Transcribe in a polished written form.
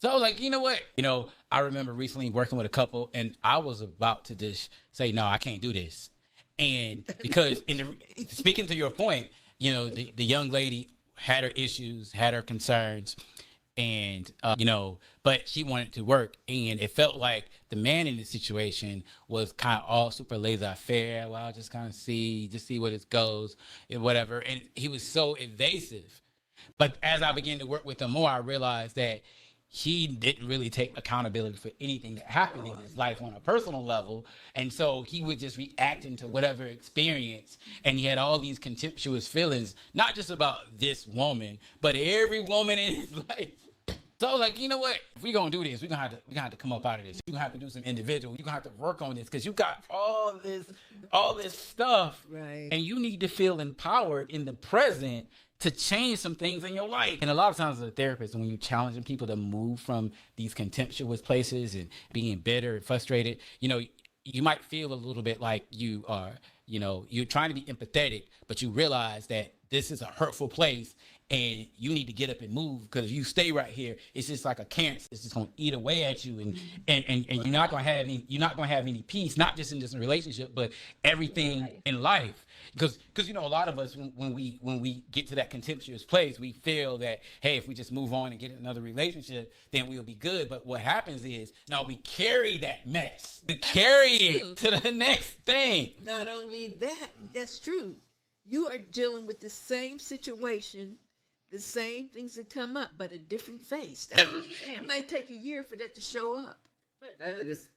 So I was like, you know what? I remember recently working with a couple, and I was about to just say, no, I can't do this. And because speaking to your point, the young lady had her issues, had her concerns, and but she wanted to work, and it felt like the man in the situation was kind of all super laissez-faire. Well, I'll just kind of see where this goes and whatever. And he was so evasive. But as I began to work with him more, I realized that he didn't really take accountability for anything that happened in his life on a personal level. And so he would just react into whatever experience. And he had all these contemptuous feelings, not just about this woman, but every woman in his life. So I was like, you know what? If we're gonna do this, we're gonna have to come up out of this. You're gonna have to do some individual. You're gonna have to work on this because you got all this stuff. Right. And you need to feel empowered in the present to change some things in your life. And a lot of times as a therapist, when you're challenging people to move from these contemptuous places and being bitter and frustrated, you might feel a little bit like you are, you're trying to be empathetic, but you realize that this is a hurtful place and you need to get up and move, because if you stay right here, it's just like a cancer. It's just going to eat away at you, and you're not going to have any peace, not just in this relationship, but everything in life. Because a lot of us, when we get to that contemptuous place, we feel that, hey, if we just move on and get another relationship, then we'll be good. But what happens is, no, we carry that mess, we carry it to the next thing. Not only that, that's true. You are dealing with the same situation, the same things that come up, but a different face. It might take a year for that to show up. That is